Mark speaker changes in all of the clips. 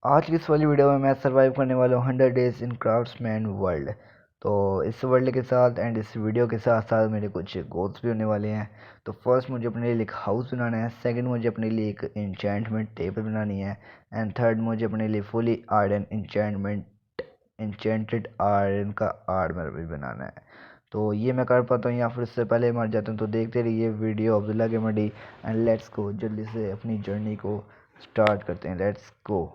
Speaker 1: आज की इस वाली वीडियो में मैं सरवाइव करने वाला हूँ 100 डेज इन क्राफ्ट्समैन वर्ल्ड। तो इस वर्ल्ड के साथ एंड इस वीडियो के साथ साथ मेरे कुछ गोल्स भी होने वाले हैं। तो फर्स्ट मुझे अपने लिए एक हाउस बनाना है, सेकंड मुझे अपने लिए एक इंचेंटमेंट टेबल बनानी है, एंड थर्ड मुझे अपने लिए फुली आयरन इंचेंटेड आयरन का आर्मर भी बनाना है। तो ये मैं कर पाता हूँ या फिर इससे पहले मर जाता हूँ। तो देखते रहिए video Abdullah gamer D and let's go, जल्दी से अपनी जर्नी को स्टार्ट करते हैं। Let's go.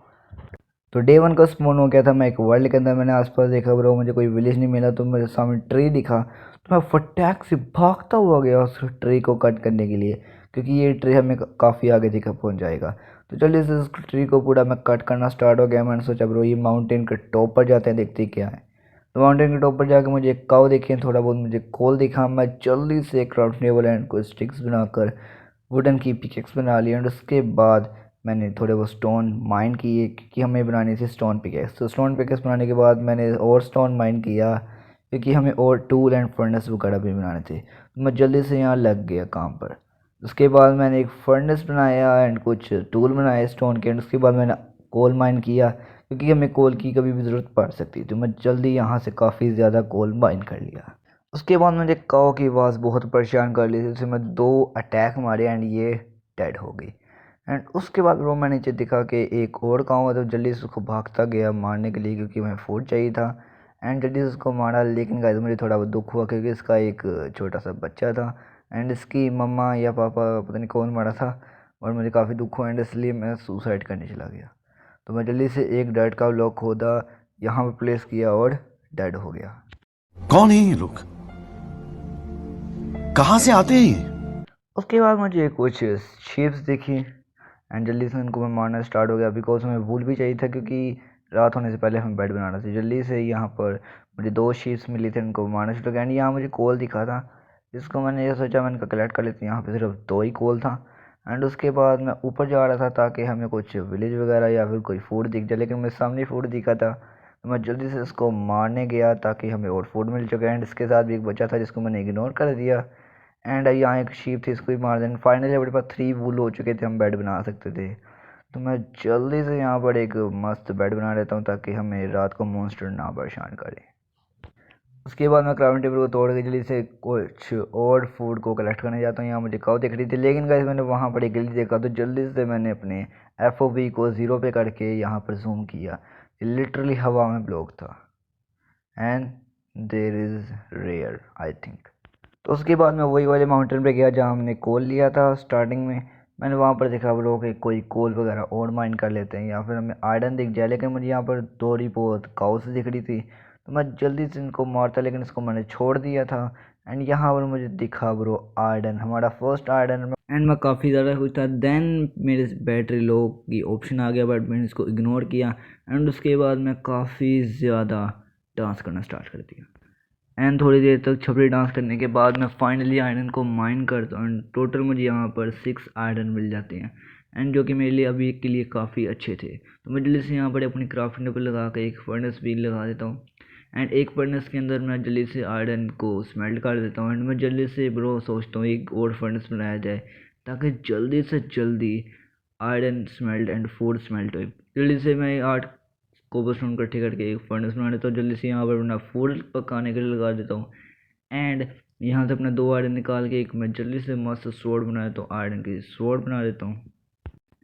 Speaker 1: तो डे वन का स्पॉन हो गया था। मैं एक वर्ल्ड के अंदर मैंने आसपास देखा ब्रो, मुझे कोई विलेज नहीं मिला। तो मेरे सामने ट्री दिखा, तो मैं फटाक से भागता हुआ गया उस ट्री को कट करने के लिए, क्योंकि ये ट्री हमें काफ़ी आगे दिखा पहुंच जाएगा। तो चलिए इस ट्री को पूरा मैं कट करना स्टार्ट हो गया। मैंने सोचा ब्रो ये माउंटेन के टॉप पर जाते हैं, देखते ही क्या है। तो माउंटेन के टॉप पर जाकर मुझे एक काऊ दिखे, थोड़ा बहुत मुझे कोल दिखा। मैं जल्दी से क्राफ्टेबल एंड को स्टिक्स बनाकर वुडन की पिकेक्स बना ली, एंड उसके बाद मैंने थोड़े वो स्टोन माइन किए, क्योंकि हमें बनानी थी स्टोन पिकेक्स। तो स्टोन पिकेक्स बनाने के बाद मैंने और स्टोन माइन किया, क्योंकि हमें और टूल एंड फर्नेस वगैरह भी बनाने थे। तो मैं जल्दी से यहाँ लग गया काम पर। उसके बाद मैंने एक फर्नेस बनाया एंड कुछ टूल बनाए स्टोन के, एंड उसके बाद मैंने कोल माइन किया, क्योंकि हमें कोल की कभी भी ज़रूरत पड़ सकती। तो मैं जल्दी यहाँ से काफ़ी ज़्यादा कोल माइन कर लिया। उसके बाद मुझे काऊ की आवाज़ बहुत परेशान कर ली थी, उसे मैं 2 अटैक मारे एंड ये डेड हो गई। एंड उसके बाद वो मैंने नीचे दिखा कि एक और काऊ है, तो जल्दी से उसको भागता गया मारने के लिए, क्योंकि मैं फूड चाहिए था। एंड जल्दी से उसको मारा, लेकिन गाइस मुझे थोड़ा बहुत दुख हुआ, क्योंकि इसका एक छोटा सा बच्चा था एंड इसकी मम्मा या पापा पता नहीं कौन मारा था, और मुझे काफ़ी दुख हुआ एंड इसलिए मैं सुसाइड करने चला गया। तो मैं जल्दी से एक डेड का ब्लॉक खोदा, यहाँ पर प्लेस किया और डेड हो गया।
Speaker 2: कौन है ये लोग? कहां से आते हैं ये?
Speaker 1: उसके बाद मुझे कुछ शिप्स दिखी एंड जल्दी से उनको मैं मारना स्टार्ट हो गया, बिकॉज हमें वूल भी चाहिए था, क्योंकि रात होने से पहले हमें बेड बनाना था। जल्दी से यहाँ पर मुझे 2 शिप्स मिली थी, उनको मारना शुरू किया। एंड यहाँ मुझे कोल दिखा था, जिसको मैंने ये सोचा मैं इनका कलेक्ट कर लेती हूँ। यहाँ पे सिर्फ 2 ही कोल था। एंड उसके बाद मैं ऊपर जा रहा था ताकि हमें कुछ विलेज वगैरह या फिर कोई फूड दिख जाए, लेकिन मेरे सामने फूड दिखा था। तो मैं जल्दी से उसको मारने गया ताकि हमें और फूड मिल सके। एंड इसके साथ भी एक बच्चा था जिसको मैंने इग्नोर कर दिया। एंड यहाँ एक शीप थी, इसको भी मार दें। फाइनली हमारे पास 3 वूल हो चुके थे, हम बेड बना सकते थे। तो मैं जल्दी से यहाँ पर एक मस्त बेड बना लेता हूँ ताकि हमें रात को मॉन्स्टर ना परेशान करे। उसके बाद मैं क्राफ्टिंग टेबल को तोड़ के जल्दी से कुछ और फूड को कलेक्ट करने जाता हूँ। यहाँ मुझे काऊ दिख रही थी, लेकिन गाइस मैंने वहाँ पर एक गिल्ली देखा, तो जल्दी से मैंने अपने FOV को 0 पे करके यहाँ पर जूम किया। लिटरली हवा में ब्लॉक था and there is rare I think. तो उसके बाद मैं वही वाले माउंटेन पे गया जहाँ हमने कोल लिया था स्टार्टिंग में। मैंने वहाँ पर देखा वो लोग कोई कोल वगैरह और माइन कर लेते हैं या फिर हमें आयरन दिख जाए, लेकिन मुझे यहाँ पर थोड़ी बहुत काउस दिख रही थी। तो मैं जल्दी से इनको मारता, लेकिन इसको मैंने छोड़ दिया था। एंड यहाँ पर मुझे दिखा ब्रो आयरन, हमारा फर्स्ट आयरन। एंड मैं काफ़ी ज़्यादा खुश था। देन मेरे बैटरी लो की ऑप्शन आ गया, बट मैंने इसको इग्नोर किया। एंड उसके बाद मैं काफ़ी ज़्यादा डांस करना स्टार्ट कर दिया। एंड थोड़ी देर तक छपरी डांस करने के बाद मैं फाइनली आयरन को माइन करता हूँ, एंड टोटल मुझे यहाँ पर 6 आयरन मिल जाते हैं, एंड जो कि मेरे लिए अभी के लिए काफ़ी अच्छे थे। तो मैं जल्दी से यहाँ पर अपनी क्राफ्टिंग टेबल लगा के एक फर्नेस भी लगा देता हूँ, एंड एक फर्नेस के अंदर मैं जल्दी से आयरन को स्मेल्ट कर देता हूँ। एंड मैं जल्दी से ब्रो सोचता हूँ एक और फर्नेस बनाया जाए, ताकि जल्दी से जल्दी iron smelt and food smelt हो। जल्दी से मैं 8 कोबलस्टोन इकट्ठे करके एक फर्नेस बना देता हूँ। जल्दी से यहाँ पर अपना फूड पकाने के लिए लगा देता हूँ, एंड यहाँ से अपना 2 आयरन निकाल के एक मैं जल्दी से मस्त स्वॉर्ड बना देता हूँ, आयरन की स्वॉर्ड बना देता हूँ।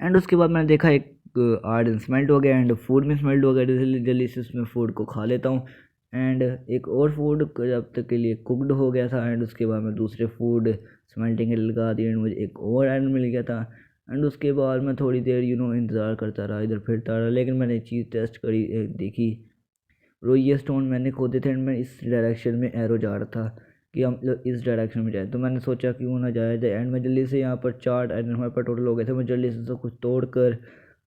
Speaker 1: एंड उसके बाद मैंने देखा एक आयरन स्मेल्ट हो गया एंड फूड में स्मेल्ट हो गया, इसलिए जल्दी से उसमें फूड को खा लेता हूँ। एंड एक और फूड जब तक के लिए कुकड हो गया था, एंड उसके बाद मैं दूसरे फूड स्मेल्टिंग के लिए लगा दी, एंड मुझे एक और आयरन मिल गया था। एंड उसके बाद मैं थोड़ी देर इंतज़ार करता रहा, इधर फिरता रहा, लेकिन मैंने एक चीज़ टेस्ट करी, देखी ब्रो ये स्टोन मैंने खोदे थे, एंड मैं इस डायरेक्शन में एरो जा रहा था कि हम लोग इस डायरेक्शन में जाए। तो मैंने सोचा क्यों ना जाया जाए, एंड मैं जल्दी से यहाँ पर 4 आयरन हमारे पास टोटल हो गए थे। मैं जल्दी से सब कुछ तोड़ कर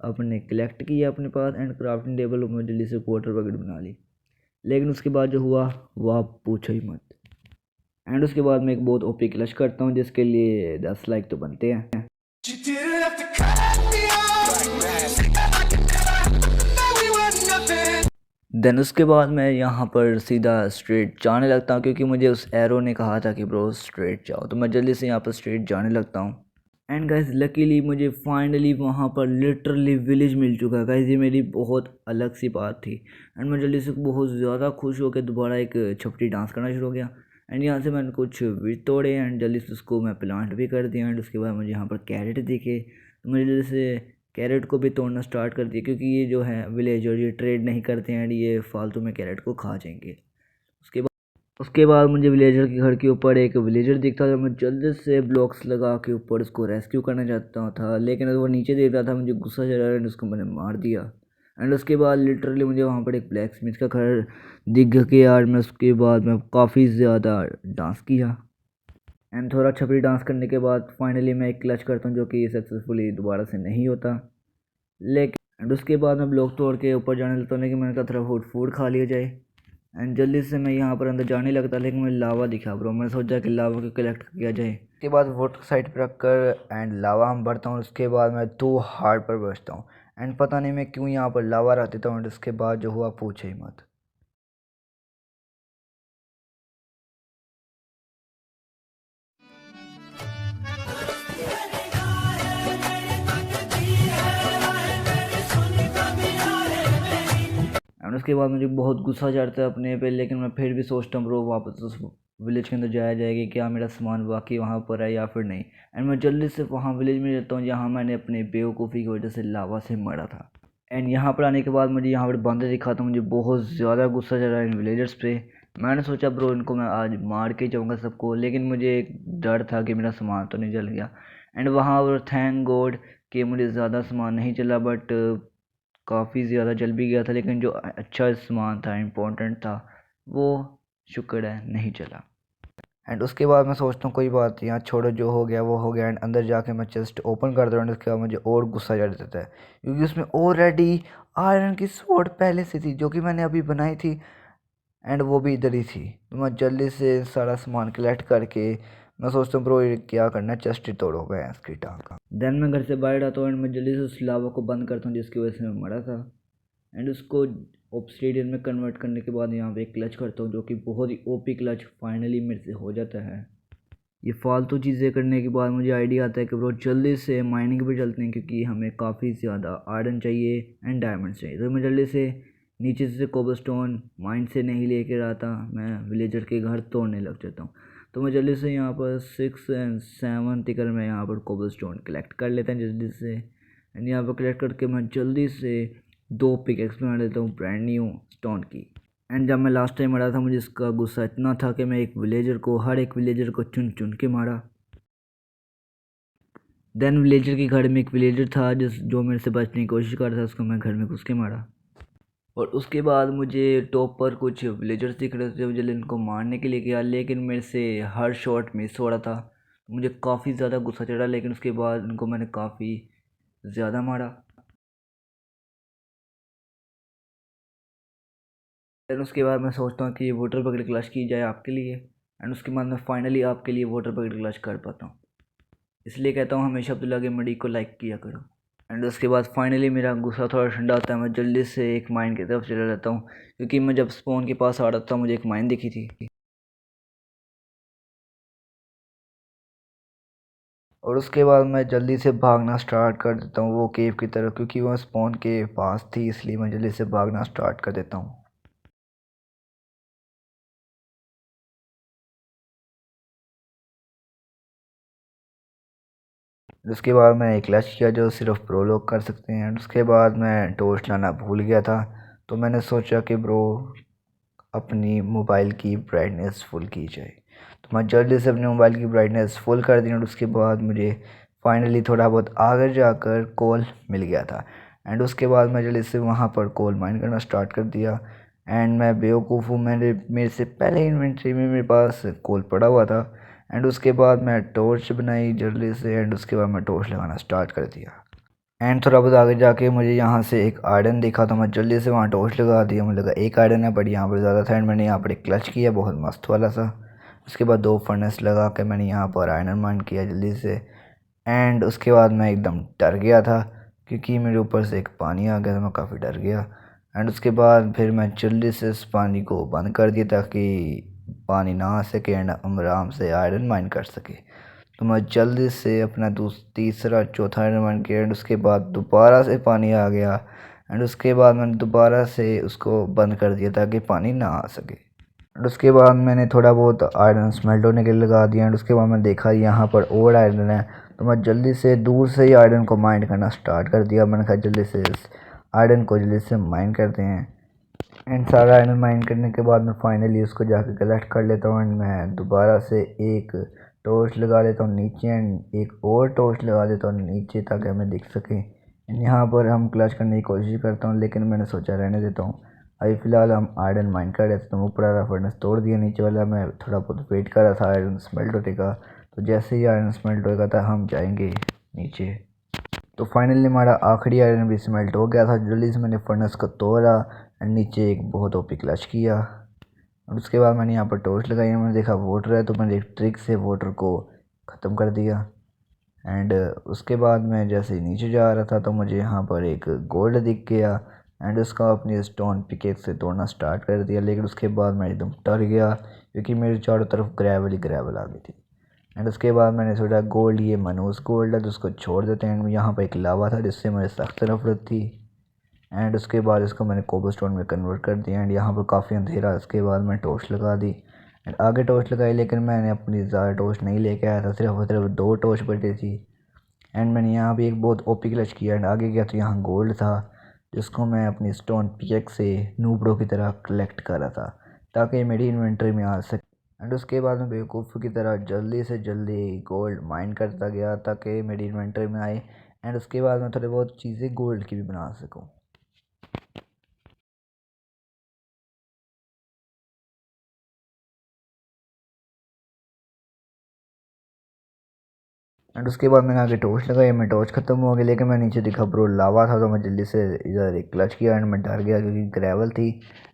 Speaker 1: अपने कलेक्ट किया अपने पास, एंड क्राफ्टिंग टेबल में जल्दी से वाटर बकेट बना ली। लेकिन उसके बाद जो हुआ वह आप पूछो ही मत। एंड उसके बाद मैं एक बहुत ओपी क्लच करता हूँ, जिसके लिए 10 लाइक तो बनते हैं। देन उसके बाद मैं यहाँ पर सीधा स्ट्रेट जाने लगता हूँ, क्योंकि मुझे उस एरो ने कहा था कि ब्रो स्ट्रेट जाओ। तो मैं जल्दी से यहाँ पर स्ट्रेट जाने लगता हूँ। एंड गाइस लकीली मुझे फाइनली वहाँ पर लिटरली विलेज मिल चुका है गाइस। ये मेरी बहुत अलग सी बात थी एंड मैं जल्दी से बहुत ज़्यादा खुश होकर दोबारा एक छपटी डांस करना शुरू हो गया। एंड यहाँ से मैंने कुछ विच तोड़े एंड जल्दी से उसको मैं प्लांट भी कर दिया। एंड उसके बाद मुझे यहाँ पर कैरेट दिखे तो मुझे जल्दी से कैरेट को भी तोड़ना स्टार्ट कर दिया, क्योंकि ये जो है विलेजर ये ट्रेड नहीं करते हैं एंड ये फालतू में कैरेट को खा जाएंगे। उसके बाद मुझे विलेजर के घर के ऊपर एक विलेजर दिखता था। मैं जल्दी से ब्लॉक्स लगा के ऊपर उसको रेस्क्यू करना चाहता था, लेकिन वो नीचे देख रहा था, मुझे गुस्सा चढ़ा एंड उसको मैंने मार दिया। एंड उसके बाद लिटरली मुझे वहाँ पर एक ब्लैक स्मिथ का घर दिख गया यार। मैं उसके बाद मैं काफ़ी ज़्यादा डांस किया एंड थोड़ा छपरी डांस करने के बाद फाइनली मैं एक क्लच करता हूँ, जो कि सक्सेसफुली दोबारा से नहीं होता। लेकिन एंड उसके बाद मैं ब्लॉक तोड़ के ऊपर जाने लगता हूँ, लेकिन मैंने कहा थोड़ा फूड खा लिया जाए। एंड जल्दी से मैं यहाँ पर अंदर जाने लगता, लेकिन मुझे लावा दिखा ब्रो। मैंने सोचा कि लावा को कलेक्ट किया जाए। उसके बाद वोट साइड पर रख कर एंड लावा हम भरता हूँ। उसके बाद मैं 2 हार्ट पर बचता हूँ एंड पता नहीं मैं क्यों यहाँ पर लावा रख देता हूँ। एंड उसके बाद जो हुआ पूछे ही मत। एंड उसके बाद मुझे बहुत गुस्सा चढ़ता है अपने पे, लेकिन मैं फिर भी सोचता हूँ ब्रो वापस उस विलेज के अंदर जाया जाएगी, क्या मेरा सामान वाकई वहाँ पर है या फिर नहीं। एंड मैं जल्दी से वहाँ विलेज में जाता हूँ जहाँ मैंने अपने बेवकूफ़ी की वजह से लावा से मरा था। एंड यहाँ पर आने के बाद मुझे यहाँ पर बंदर दिखा था। मुझे बहुत ज़्यादा गुस्सा चढ़ा इन विलेजर्स पे। मैंने सोचा ब्रो इनको मैं आज मार के जाऊँगा सबको, लेकिन मुझे एक डर था कि मेरा सामान तो नहीं जल गया। एंड वहाँ पर थैंक गॉड कि मुझे ज़्यादा सामान नहीं चला, बट काफ़ी ज़्यादा जल भी गया था। लेकिन जो अच्छा सामान था, इम्पोर्टेंट था, वो शुक्र है नहीं चला। एंड उसके बाद मैं सोचता हूँ कोई बात नहीं यार, छोड़ो जो हो गया वो हो गया। एंड अंदर जाके मैं चेस्ट ओपन कर दूँ। उसके बाद मुझे और गुस्सा चढ़ जाता है, क्योंकि उसमें ऑलरेडी आयरन की स्वॉर्ड पहले से थी जो कि मैंने अभी बनाई थी एंड वो भी इधर ही थी। तो मैं जल्दी से सारा सामान कलेक्ट करके मैं सोचता हूँ ब्रो ये क्या करना है, चेस्ट ही तोड़ो गया इसकी टाँग का। देन मैं घर से बाहर आता हूँ एंड मैं जल्दी से उस लावा को बंद करता हूँ जिसकी वजह से मैं मरा था। एंड उसको ऑब्सिडियन में कन्वर्ट करने के बाद यहाँ पे एक क्लच करता हूँ, जो कि बहुत ही ओपी क्लच फाइनली मेरे से हो जाता है। ये फालतू चीज़ें करने के बाद मुझे आइडिया आता है कि ब्रो जल्दी से माइनिंग पे चलते हैं, क्योंकि हमें काफ़ी ज़्यादा आयरन चाहिए एंड डायमंड्स चाहिए। तो मैं जल्दी से नीचे से कोबलस्टोन माइन से नहीं लेकर आता, मैं विलेजर के घर तोड़ने लग जाता हूँ। तो मैं जल्दी से यहाँ पर 6 एंड 7 टिकर मैं यहाँ पर कोबलस्टोन कलेक्ट कर लेता हूँ जल्दी से। एंड यहाँ पर कलेक्ट करके मैं जल्दी से 2 पिकेक्स बना लेता हूँ ब्रांड न्यू स्टोन की। एंड जब मैं लास्ट टाइम मरा था, मुझे इसका गुस्सा इतना था कि मैं हर एक विलेजर को चुन चुन के मारा। देन विलेजर के घर में एक विलेजर था जो मेरे से बचने की कोशिश कर रहा था, उसको मैं घर में घुस के मारा। और उसके बाद मुझे टॉप पर कुछ विलेजर्स दिख रहे थे, मुझे इनको मारने के लिए गया, लेकिन मेरे से हर शॉट मिस हो रहा था। मुझे काफ़ी ज़्यादा गुस्सा चढ़ा, लेकिन उसके बाद इनको मैंने काफ़ी ज़्यादा मारा। देन उसके बाद मैं सोचता हूँ कि वाटर बकेट क्लच की जाए आपके लिए। एंड उसके बाद मैं फाइनली आपके लिए वाटर बकेट क्लच कर पाता हूँ। इसलिए कहता हूँ हमेशा अब्दुल्ला गेमडी को लाइक किया करो। एंड उसके बाद फाइनली मेरा गुस्सा थोड़ा ठंडा होता है, मैं जल्दी से एक माइन की तरफ चला जाता हूँ, क्योंकि मैं जब स्पॉन के पास आ रहा था मुझे एक माइन दिखी थी। और उसके बाद मैं जल्दी से भागना स्टार्ट कर देता हूँ वो केव की तरफ, क्योंकि वह स्पॉन के पास थी, इसलिए मैं जल्दी से भागना स्टार्ट कर देता हूँ। उसके बाद मैंने एक क्लच किया जो सिर्फ प्रो लोग कर सकते हैं। एंड उसके बाद मैं टॉर्च लाना भूल गया था, तो मैंने सोचा कि ब्रो अपनी मोबाइल की ब्राइटनेस फुल की जाए। तो मैं जल्दी से अपने मोबाइल की ब्राइटनेस फुल कर दी। और उसके बाद मुझे फाइनली थोड़ा बहुत आगे जाकर कोल मिल गया था। एंड उसके बाद मैं जल्दी से वहाँ पर कोल माइन करना स्टार्ट कर दिया। एंड मैं बेवकूफ़ हूँ, मेरे से पहले इन्वेंट्री में मेरे पास कोल पड़ा हुआ था। एंड उसके बाद मैं टॉर्च बनाई जल्दी से। एंड उसके बाद मैं टॉर्च लगाना स्टार्ट कर दिया। एंड थोड़ा बहुत आगे जाके मुझे यहाँ से एक आयरन दिखा, तो मैं जल्दी से वहाँ टॉर्च लगा दिया। मुझे लगा एक आयरन है, बट यहाँ पर ज़्यादा था। एंड मैंने यहाँ पर एक क्लच किया बहुत मस्त वाला सा। उसके बाद 2 फर्नेस लगा के मैंने यहाँ पर आयरन माइन किया जल्दी से। एंड उसके बाद मैं एकदम डर गया था, क्योंकि मेरे ऊपर से एक पानी आ गया था, मैं काफ़ी डर गया। एंड उसके बाद फिर मैं जल्दी से इस पानी को बंद कर दिया ताकि पानी ना आ सके एंड हम आराम से आयरन माइन कर सके। तो मैं जल्दी से अपना तीसरा चौथा आयरन माइन किया एंड उसके बाद दोबारा से पानी आ गया एंड उसके बाद मैंने दोबारा से उसको बंद कर दिया ताकि पानी ना आ सके। एंड उसके बाद मैंने थोड़ा बहुत आयरन स्मेल्ट होने के लिए लगा दिया एंड उसके बाद मैंने देखा यहाँ पर और आयरन है, तो मैं जल्दी से दूर से ही आयरन को माइन करना स्टार्ट कर दिया। मैंने कहा जल्दी से इस आयरन को जल्दी से माइन करते हैं एंड सारा आयरन माइन करने के बाद मैं फाइनली उसको जाकर कलेक्ट कर लेता हूँ एंड मैं दोबारा से एक टॉर्च लगा लेता हूँ नीचे एंड एक और टॉर्च लगा देता हूँ नीचे ताकि हमें दिख सके। यहाँ पर हम क्लच करने की कोशिश करता हूँ लेकिन मैंने सोचा रहने देता हूँ। अभी फ़िलहाल हम आयरन माइन कर रहे थे तो ऊपर वाला फर्नेस तोड़ दिया, नीचे वाला मैं थोड़ा बहुत वेट कर रहा था आयरन स्मेल्ट होने का। तो जैसे ही आयरन स्मेल्ट होगा तो हम जाएंगे नीचे। तो फाइनली हमारा आखिरी आयरन भी स्मेल्ट हो गया था। जल्दी से मैंने फर्नेस को तोड़ा एंड नीचे एक बहुत ओपी क्लच किया और उसके बाद मैंने यहाँ पर टॉर्च लगाई। मैंने देखा वाटर है तो मैंने एक ट्रिक से वाटर को ख़त्म कर दिया एंड उसके बाद मैं जैसे ही नीचे जा रहा था तो मुझे यहाँ पर एक गोल्ड दिख गया एंड उसका अपनी स्टोन पिकेक्स से तोड़ना स्टार्ट कर दिया। लेकिन उसके बाद मैं एकदम डर गया क्योंकि मेरे चारों तरफ ग्रेवल ही ग्रेवल आ गई थी एंड उसके बाद मैंने सोचा गोल्ड ये मनूस गोल्ड है तो उसको छोड़ देते हैं। एंड यहाँ पर एक लावा था जिससे मुझे सख्त नफरत थी एंड उसके बाद इसको मैंने कोबलस्टोन में कन्वर्ट कर दिया एंड यहाँ पर काफ़ी अंधेरा। उसके बाद मैं टॉर्च लगा दी एंड आगे टॉर्च लगाई लेकिन मैंने अपनी ज़्यादा टॉर्च नहीं लेके आया था, सिर्फ और सिर्फ 2 टॉर्च बची थी एंड मैंने यहाँ भी एक बहुत ओपी क्लच किया एंड आगे गया तो यहाँ गोल्ड था जिसको मैं अपनी स्टोन पिकेक से नूबड़ों की तरह कलेक्ट कर रहा था ताकि मेरी इन्वेंट्री में आ सके। एंड उसके बाद मैं बेवकूफ़ की तरह जल्दी से जल्दी गोल्ड माइन करता गया ताकि मेरी इन्वेंट्री में आए एंड उसके बाद मैं थोड़ी बहुत चीज़ें गोल्ड की भी बना सकूँ। एंड उसके बाद मैंने आगे टॉर्च लगाई, मैं टॉर्च ख़त्म हो गई लेकिन मैं नीचे दिखा ब्रो लावा था तो मैं जल्दी से इधर एक क्लच किया एंड मैं डर गया क्योंकि ग्रेवल थी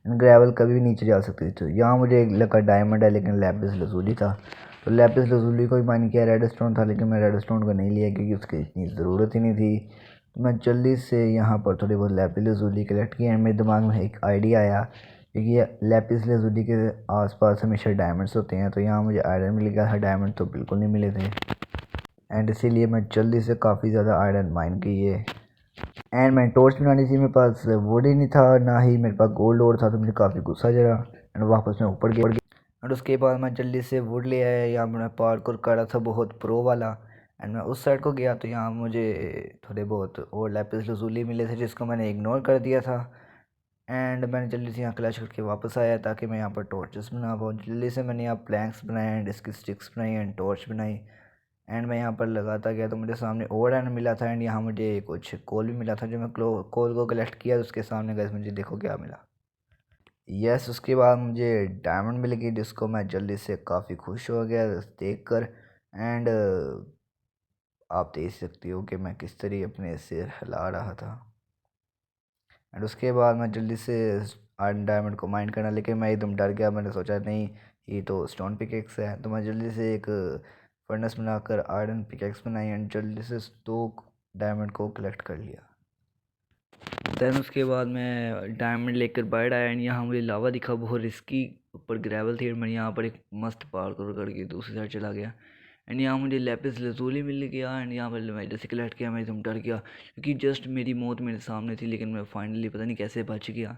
Speaker 1: एंड ग्रेवल कभी भी नीचे जा सकती थी। तो यहाँ मुझे एक लगा डायमंड है लेकिन लैपिस लजूली था, तो लैपिस लजूली को भी माइन किया। रेड स्टोन था लेकिन मैं रेड स्टोन को नहीं लिया क्योंकि उसकी इतनी ज़रूरत ही नहीं थी। तो मैं जल्दी से यहाँ पर थोड़ी बहुत लैपिस लजूली कलेक्ट की एंड मेरे दिमाग में एक आइडिया आया क्योंकि लैपिस लजूली के आसपास हमेशा डायमंड्स होते हैं, तो यहाँ मुझे आयरन मिल गया था, डायमंड तो बिल्कुल नहीं मिले थे एंड इसीलिए मैं जल्दी से काफ़ी ज़्यादा आयरन माइन किए एंड मैं टॉर्च बनानी थी, मेरे पास वुड ही नहीं था ना ही मेरे पास गोल्ड और था, तो मुझे काफ़ी गुस्सा चढ़ा एंड वापस मैं ऊपर गया एंड उसके बाद मैं जल्दी से वुड ले आया। यहाँ मैं पार्कोर कर रहा था बहुत प्रो वाला एंड मैं उस साइड को गया तो यहाँ मुझे थोड़े बहुत और लैपिस लजूली मिले थे जिसको मैंने इग्नोर कर दिया था एंड मैंने जल्दी से यहाँ क्लच करके वापस आया ताकि मैं यहाँ पर टॉर्चेस बना पाऊँ। जल्दी से मैंने यहाँ प्लैंक्स बनाए एंड इसकी स्टिक्स बनाई एंड टॉर्च बनाई एंड मैं यहाँ पर लगाता गया तो मुझे सामने और एंड मिला था एंड यहाँ मुझे कुछ कोल भी मिला था जो मैं कोल को कलेक्ट किया तो उसके सामने गए मुझे देखो क्या मिला। यस, उसके बाद मुझे डायमंड मिल गई जिसको मैं जल्दी से काफ़ी खुश हो गया देख कर एंड आप देख सकते हो कि मैं किस तरह अपने सिर हिला रहा था एंड उसके बाद मैं जल्दी से आयरन डायमंड को माइन करना, लेकिन मैं एकदम डर गया। मैंने सोचा नहीं ये तो स्टोन पिकेक्स है, तो मैं जल्दी से एक फर्नेस बनाकर आयरन पिकेक्स बनाई एंड जल्दी से 2 डायमंड को कलेक्ट कर लिया। दैन उसके बाद मैं डायमंड लेकर बाहर आया एंड यहाँ मुझे लावा दिखा बहुत रिस्की, ऊपर ग्रेवल थी। मैं यहाँ पर एक मस्त पार्कोर करके दूसरी साइड चला गया एंड यहाँ मुझे लैपिस लजूली मिल गया एंड यहाँ पर मैं जैसे कलेक्ट किया मैं एकदम डर गया क्योंकि जस्ट मेरी मौत मेरे सामने थी, लेकिन मैं फाइनली पता नहीं कैसे बच गया।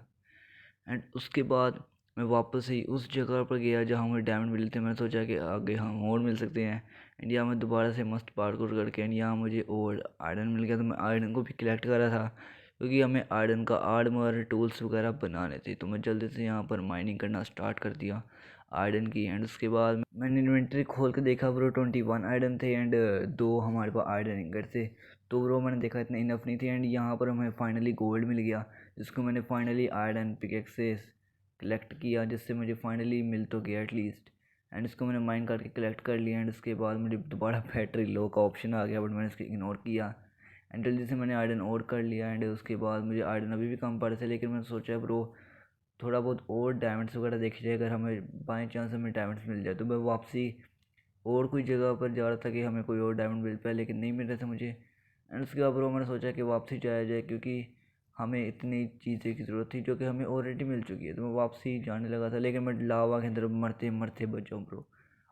Speaker 1: एंड उसके बाद मैं वापस ही उस जगह पर गया जहाँ मुझे डायमंड मिले थे। मैंने सोचा कि आगे हम और मिल सकते हैं एंड यहाँ मैं दोबारा से मस्त पार्कोर करके एंड यहाँ मुझे और आयरन मिल गया। तो मैं आयरन को भी कलेक्ट कर रहा था क्योंकि हमें आयरन का आर्मर टूल्स वगैरह बनाने थे। तो मैं जल्दी से यहाँ पर माइनिंग करना स्टार्ट कर दिया आयरन की एंड उसके बाद मैंने इन्वेंटरी खोल के देखा ब्रो 21 आयरन थे एंड 2 हमारे पास आयरन इंगट थे। तो ब्रो मैंने देखा इतना इनफ नहीं थी एंड यहाँ पर हमें फाइनली गोल्ड मिल गया जिसको मैंने फाइनली आयरन पिकेक्स से कलेक्ट किया, जिससे मुझे फाइनली मिल तो गया एटलीस्ट एंड इसको मैंने माइन करके कलेक्ट कर लिया। एंड उसके बाद मुझे दोबारा बैटरी लो का ऑप्शन आ गया बट मैंने इसको इग्नोर किया एंड जल्दी से मैंने आयरन और कर लिया एंड उसके बाद मुझे आयरन अभी भी कम पड़ रहे थे, लेकिन मैंने सोचा ब्रो थोड़ा बहुत और डायमंड्स वगैरह देखे जाए, अगर हमें बाई चांस हमें डायमंड्स मिल जाए। तो मैं वापसी और कोई जगह पर जा रहा था कि हमें कोई और डायमंड मिल पाए, लेकिन नहीं मिल रहे थे मुझे एंड उसके बाद ब्रो मैंने सोचा कि वापसी जाया जाए क्योंकि हमें इतनी चीज़ें की ज़रूरत थी जो कि हमें ऑलरेडी मिल चुकी है। तो मैं वापसी जाने लगा था लेकिन मैं लावा के अंदर मरते मरते बच जाऊँ ब्रो।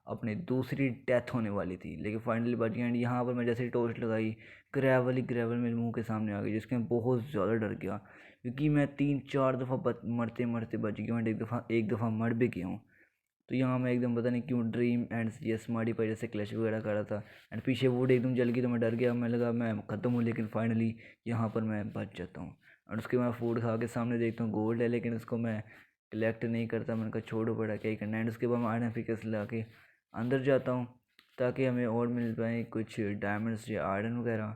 Speaker 1: अपनी दूसरी डेथ होने वाली थी, लेकिन फाइनली बच गया। एंड यहाँ पर मैं जैसे ही टॉर्च लगाई, ग्रेवल ही ग्रेवल मेरे मुंह के सामने आ गई, जिसके मैं बहुत ज़्यादा डर गया, क्योंकि मैं 3-4 दफ़ा मरते मरते बच गया हूँ एंड एक दफ़ा मर भी गया हूँ। तो यहाँ मैं एकदम पता नहीं क्यों ड्रीम एंड ये स्मार्टी पर जैसे क्लच वगैरह कर रहा था, एंड पीछे वुड एकदम जल गई तो मैं डर गया, मैं लगा मैं ख़त्म हूँ, लेकिन फाइनली यहाँ पर मैं बच जाता हूँ। और उसके बाद फूड खा के सामने देखता हूँ गोल्ड है, लेकिन उसको मैं कलेक्ट नहीं करता, मैंने कहा छोड़ो पड़ा क्या ही करना। एंड उसके बाद मैं आयरन पिकैक्स ला के अंदर जाता हूँ ताकि हमें और मिल पाए कुछ डायमंड्स या आयरन वगैरह।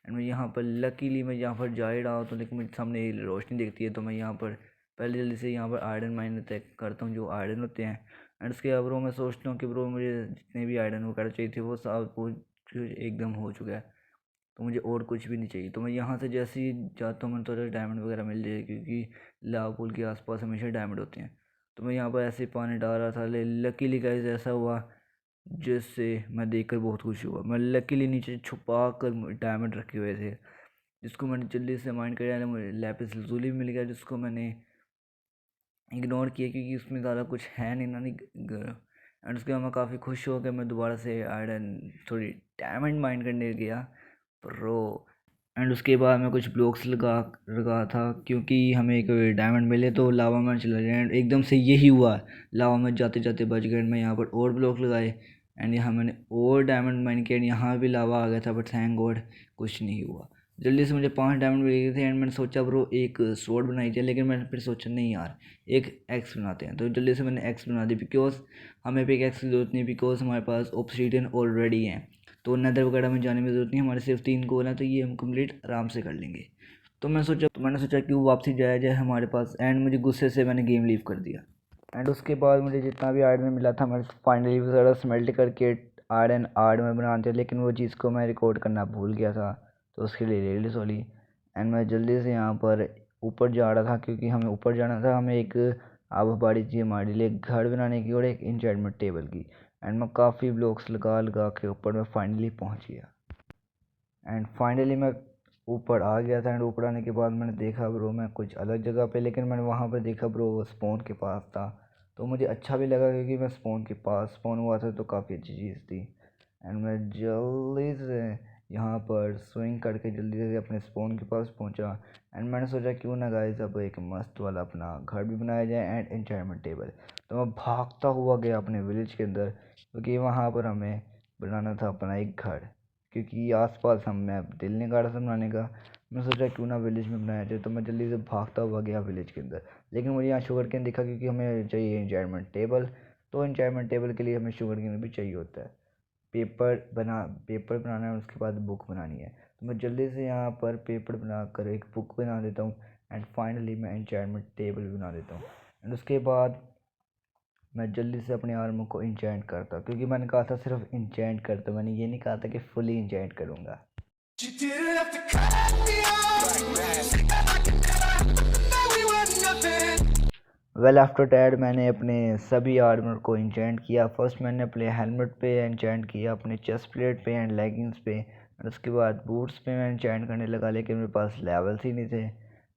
Speaker 1: एंड मैं यहाँ पर लकीली मैं यहाँ पर जा ही रहा हूँ, तो लेकिन मेरे सामने रोशनी दिखती है, तो मैं यहाँ पर पहले जल्दी से यहाँ पर आयरन माइन तय करता हूँ जो आयरन होते हैं। एंड उसके बाद ब्रो मैं सोचता हूँ कि ब्रो मुझे जितने भी आयरन वगैरह चाहिए थे वो सब कुछ एकदम हो चुका है, तो मुझे और कुछ भी नहीं चाहिए। तो मैं यहाँ से जैसे ही जाता हूँ, मैं थोड़ा डायमंड वगैरह मिल जाए, क्योंकि लावा पुल के आसपास हमेशा डायमंड होते हैं। तो मैं यहाँ पर ऐसे ही पानी डाल रहा था, लकीली गाइस ऐसा हुआ जिससे मैं देखकर बहुत खुश हुआ। मैं लकीली नीचे छुपा कर डायमंड रखे हुए थे, जिसको मैंने जल्दी से माइंड कर मुझे लैपिस लजुली मिल गया, जिसको मैंने इग्नोर किया क्योंकि उसमें ज़्यादा कुछ है नहीं ना नहीं। एंड उसके बाद मैं काफ़ी खुश हो गया, मैं दोबारा से आयरन थोड़ी डायमंड माइंड करने गया प्रो। एंड उसके बाद मैं कुछ ब्लॉक्स लगा लगा था, क्योंकि हमें एक डायमंड मिले तो लावा में चला गया। एंड एकदम से यही हुआ, लावा में जाते जाते बच गए। मैं यहाँ पर और ब्लॉक लगाए एंड यहाँ मैंने और डायमंड माइन किया, यहाँ भी लावा आ गया था, बट थैंक गॉड कुछ नहीं हुआ। जल्दी से मुझे 5 डायमंड मिल गए थे एंड मैंने सोचा ब्रो एक स्वॉर्ड बनाई जाए, लेकिन मैंने फिर सोचा नहीं यार एक एक्स बनाते हैं। तो जल्दी से मैंने एक्स बना दी, बिकॉज हमें भी एक एक्स की जरूरत नहीं, बिकॉज हमारे पास ऑब्सीडियन ऑलरेडी है, तो नेदर वगैरह में जाने में ज़रूरत नहीं, हमारे सिर्फ 3 गोल हैं, तो ये हम कंप्लीट आराम से कर लेंगे। तो मैंने सोचा कि वो वापसी जाया जाए हमारे पास, एंड मुझे गुस्से से मैंने गेम लीव कर दिया। एंड उसके बाद मुझे जितना भी आयरन मिला था, मैं फाइनली सारा स्मेल्ट करके आयरन आर्ड में बना दिया, लेकिन वो चीज़ को मैं रिकॉर्ड करना भूल गया था, तो उसके लिए रियली सॉरी। एंड मैं जल्दी से यहाँ पर ऊपर जा रहा था, क्योंकि हमें ऊपर जाना था, हमें एक आबपाड़ी चाहिए हमारे लिए, एक घर बनाने की और एक इंचेंटमेंट टेबल की। एंड मैं काफ़ी ब्लॉक्स लगा लगा के ऊपर मैं फाइनली पहुँच गया। एंड फाइनली मैं ऊपर आ गया था। एंड ऊपर आने के बाद मैंने देखा ब्रो मैं कुछ अलग जगह पे, लेकिन मैंने वहाँ पर देखा ब्रो वो स्पॉन के पास था, तो मुझे अच्छा भी लगा, क्योंकि मैं स्पॉन के पास स्पॉन हुआ था, तो काफ़ी अच्छी चीज़ थी। एंड मैं जल्दी से यहाँ पर स्विंग करके जल्दी से अपने स्पॉन के पास पहुँचा। एंड मैंने सोचा क्यों ना गाइस अब एक मस्त वाला अपना घर भी बनाया जाए एंड एंचायरमेंट टेबल। तो मैं भागता हुआ गया अपने विलेज के अंदर, क्योंकि वहाँ पर हमें बनाना था अपना एक घर, क्योंकि आसपास हम मैं दिल नहीं कर रहा था बनाने का। मैं सोचा क्यों ना विलेज में बनाया जाए, तो मैं जल्दी से भागता हुआ गया विलेज के अंदर, लेकिन मुझे यहाँ शुगर केन दिखा, क्योंकि हमें चाहिए इंचायरमेंट टेबल, तो इंचायरमेंट टेबल के लिए हमें शुगर केन भी चाहिए होता है। पेपर बनाना है, उसके बाद बुक बनानी है, तो मैं जल्दी से यहाँ पर पेपर बनाकर एक बुक बना देता हूँ, एंड फाइनली मैं इंचायरमेंट टेबल बना देता हूँ। एंड उसके बाद मैं जल्दी से अपने आर्मर को इंचेंट करता, क्योंकि मैंने कहा था सिर्फ इंचेंट करता, मैंने ये नहीं कहा था कि फुली इंचेंट करूँगा। वेल आफ्टर डैट मैंने अपने सभी आर्मर को इंचेंट किया। फर्स्ट मैंने अपने हेलमेट पे इंचेंट किया, अपने चेस्ट प्लेट पे एंड लेगिंग्स पे, और उसके बाद बूट्स पे मैं इंचेंट करने लगा, लेकिन मेरे पास लेवल्स ही नहीं थे।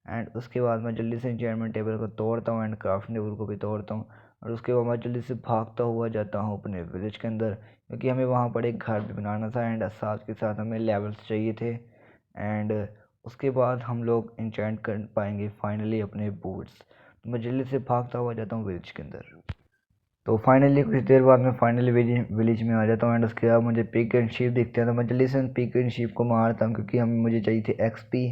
Speaker 1: एंड उसके बाद मैं जल्दी से इंचेंटमेंट टेबल को तोड़ता हूँ एंड क्राफ्टिंग टेबल को भी तोड़ता हूँ, और उसके बाद मैं जल्दी से भागता हुआ जाता हूँ अपने विलेज के अंदर, क्योंकि हमें वहाँ पर एक घर भी बनाना था एंड साथ के साथ हमें लेवल्स चाहिए थे। एंड उसके बाद हम लोग इंचेंट कर पाएंगे फाइनली अपने बूट्स। तो मैं जल्दी से भागता हुआ जाता हूँ विलेज के अंदर। तो फाइनली कुछ देर बाद मैं फाइनली विलेज में आ जाता हूँ, एंड उसके बाद मुझे पिग एंड शीप दिखते हैं, तो मैं जल्दी से उन पिग एंड शीप को मारता हूँ, क्योंकि मुझे चाहिए थी एक्सपी।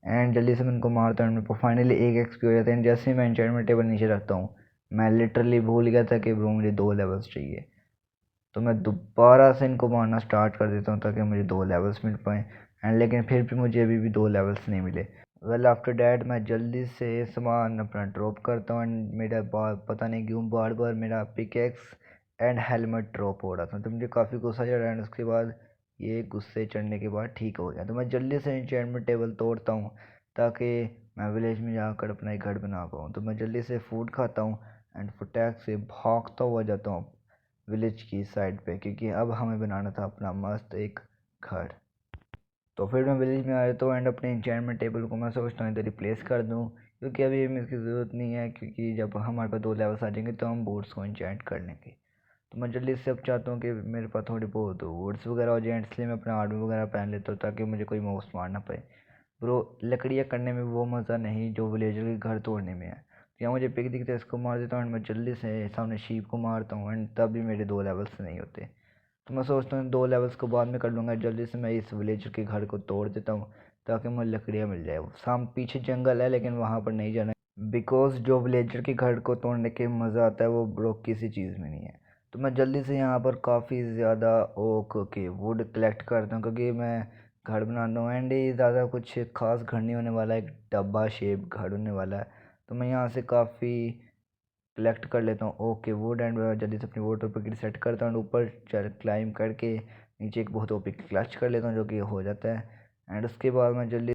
Speaker 1: एंड जल्दी से मैं उनको मारता हूँ, मेरे को फाइनली एक एक्सपी हो जाता है। एंड जैसे ही मैं एन्चेंटमेंट टेबल नीचे रखता हूँ, मैं लिटरली भूल गया था कि ब्रो मुझे 2 लेवल्स चाहिए, तो मैं दोबारा से इनको मारना स्टार्ट कर देता हूँ ताकि मुझे 2 लेवल्स मिल पाएँ। एंड लेकिन फिर भी मुझे अभी भी 2 लेवल्स नहीं मिले। वेल आफ्टर डैट मैं जल्दी से सामान अपना ड्रॉप करता हूँ, एंड मेरा पता नहीं क्यों बार बार मेरा पिकेक्स एंड हेलमेट ड्रॉप हो रहा था, तो मुझे काफ़ी गुस्सा चढ़ा। एंड उसके बाद ये गुस्से चढ़ने के बाद ठीक हो गया, तो मैं जल्दी से एन्चेंटमेंट टेबल तोड़ता हूँ ताकि मैं विलेज में जाकर अपना एक घर बना पाऊँ। तो मैं जल्दी से फूड खाता हूँ एंड फटाक से भागता हुआ जाता हूँ विलेज की साइड पे, क्योंकि अब हमें बनाना था अपना मस्त एक घर। तो फिर मैं विलेज में आ जाता हूँ एंड अपने इंचेंटमेंट टेबल को मैं सोचता हूँ इधर रिप्लेस कर दूँ, क्योंकि अभी हमें इसकी ज़रूरत नहीं है, क्योंकि जब हमारे पास 2 लेवल्स आ जाएंगे तो हम बोर्ड्स को इंचेंट कर लेंगे। तो मैं जल्दी से अब चाहता हूँ कि मेरे पास थोड़ी बहुत वुड्स वगैरह हो जाए, इसलिए मैं अपना आर्मर वगैरह पहन लेता हूँ ताकि मुझे कोई मौस मार ना पाए। ब्रो लकड़ियाँ करने में वो मज़ा नहीं जो विलेजर के घर तोड़ने में है। तो यहाँ मुझे पिक दिखता है, इसको मार देता हूँ एंड मैं जल्दी से सामने शीप को मारता हूँ एंड तब भी मेरे 2 लेवल्स नहीं होते। तो मैं सोचता हूँ 2 लेवल्स को बाद में कर लूँगा। जल्दी से मैं इस विलेजर के घर को तोड़ देता हूँ ताकि मुझे लकड़ियाँ मिल जाए। साम पीछे जंगल है लेकिन वहाँ पर नहीं जाना बिकॉज जो विलेजर के घर को तोड़ने के मज़ा आता है वो ब्रो किसी चीज़ में नहीं है। तो मैं जल्दी से यहाँ पर काफ़ी ज़्यादा ओक के वुड कलेक्ट करता हूँ क्योंकि मैं घर बनाता हूँ एंड ये ज़्यादा कुछ खास घर नहीं होने वाला, एक डब्बा शेप घर होने वाला है। तो मैं यहाँ से काफ़ी कलेक्ट कर लेता हूँ ओके वुड एंड जल्दी से अपनी वाटर पिकेट सेट करता हूँ, ऊपर चढ़ क्लाइम करके नीचे एक बहुत ओपी क्लच कर लेता हूँ जो कि हो जाता है। एंड उसके बाद मैं जल्दी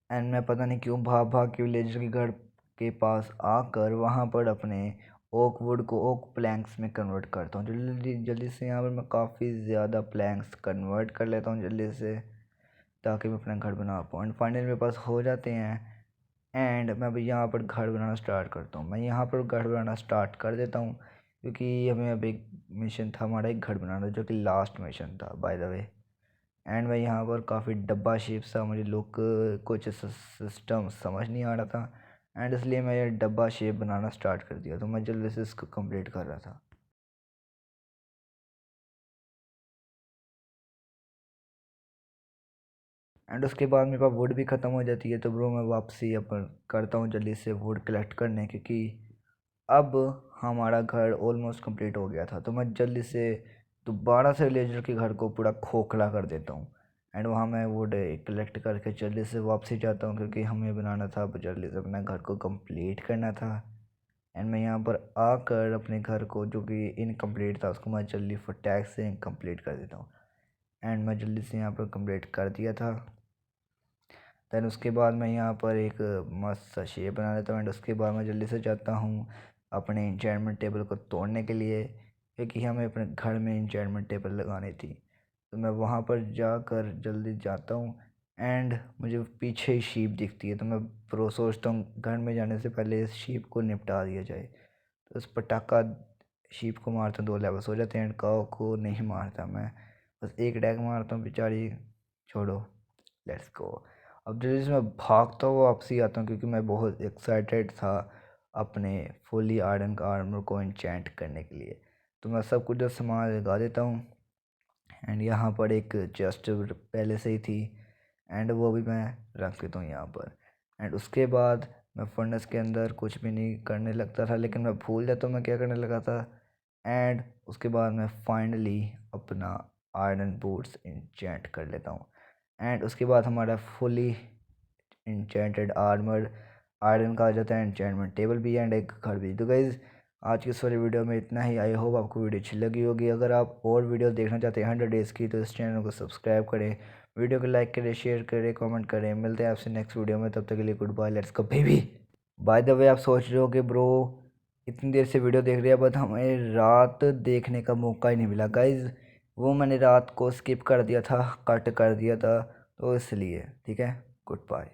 Speaker 1: एंड मैं पता नहीं क्यों भाग भाग के विलेजर के घर के पास आकर वहाँ पर अपने ओक वुड को ओक प्लैंक्स में कन्वर्ट करता हूँ। जल्दी जल्दी से यहाँ पर मैं काफ़ी ज़्यादा प्लैंक्स कन्वर्ट कर लेता हूँ जल्दी से ताकि मैं अपना घर बना पाऊँ एंड फाइनली मेरे पास हो जाते हैं। एंड मैं अभी यहाँ पर घर बनाना स्टार्ट करता हूँ। मैं यहाँ पर घर बनाना स्टार्ट कर देता हूँ क्योंकि हमें अब एक मिशन था हमारा एक घर बनाना जो कि लास्ट मिशन था बाय द वे। एंड मैं यहाँ पर काफ़ी डब्बा शेप सा मुझे लुक कुछ सिस्टम समझ नहीं आ रहा था एंड इसलिए मैं ये डब्बा शेप बनाना स्टार्ट कर दिया। तो मैं जल्दी से इसको कंप्लीट कर रहा था। एंड उसके बाद मेरे पास वुड भी ख़त्म हो जाती है तो ब्रो मैं वापसी अपन करता हूँ जल्दी से वुड कलेक्ट करने क्योंकि अब हमारा घर ऑलमोस्ट कंप्लीट हो गया था। तो मैं जल्दी से दोबारा से विलेजर के घर को पूरा खोखला कर देता हूँ एंड वहाँ मैं वुड कलेक्ट करके जल्दी से वापसी जाता हूँ क्योंकि हमें बनाना था, अब जल्दी से अपना घर को कंप्लीट करना था। एंड मैं यहाँ पर आकर अपने घर को जो कि इनकम्प्लीट था उसको मैं जल्दी फटाक से कंप्लीट कर देता हूँ। एंड मैं जल्दी से यहाँ पर कंप्लीट कर दिया था। दैन उसके बाद मैं यहाँ पर एक मस्त सा शेप बना लेता हूँ एंड उसके बाद मैं जल्दी से जाता हूँ अपने इंचेंटमेंट टेबल को तोड़ने के लिए क्योंकि हमें अपने घर में इंचेंटमेंट टेबल लगानी थी। तो मैं वहाँ पर जाकर जल्दी जाता हूँ एंड मुझे पीछे ही शीप दिखती है। तो मैं प्रो सोचता हूँ घर में जाने से पहले इस शीप को निपटा दिया जाए। तो उस पटाखा शीप को मारता हूँ 2 लेवल्स हो जाते हैं एंड काऊ को नहीं मारता मैं, बस एक डैग मारता हूँ बेचारी। छोड़ो, लेट्स गो। अब जल्दी से मैं भागता हुआ वापसी आता हूँ क्योंकि मैं बहुत एक्साइटेड था अपने फुली आयरन का आर्मर को इंचेंट करने के लिए। तो मैं सब कुछ सामान लगा देता हूँ एंड यहाँ पर एक चेस्ट पहले से ही थी एंड वो भी मैं रख देता हूँ यहाँ पर। एंड उसके बाद मैं फर्नेस के अंदर कुछ भी नहीं करने लगता था लेकिन मैं भूल जाता हूँ मैं क्या करने लगा था। एंड उसके बाद मैं फाइनली अपना आयरन बूट्स इंचेंट कर लेता हूँ एंड उसके बाद हमारा फुली इंचेंटेड आर्मर आयरन का आ जाता है, एंचेंटमेंट टेबल भी है एंड एक घर भी। तो गाइज़ आज की इस वाली वीडियो में इतना ही। आई होप आपको वीडियो अच्छी लगी होगी। अगर आप और वीडियो देखना चाहते हैं 100 डेज़ की तो इस चैनल को सब्सक्राइब करें, वीडियो को लाइक करें, शेयर करें, कमेंट करें। मिलते हैं आपसे नेक्स्ट वीडियो में, तब तक के लिए goodbye, let's go baby. By the way आप सोच रहे हो कि ब्रो इतनी देर से वीडियो देख रहे हैं बट हमें रात देखने का मौका ही नहीं मिला। गाइज़ वो मैंने रात को स्किप कर दिया था, कट कर दिया था तो इसलिए ठीक है। Good bye.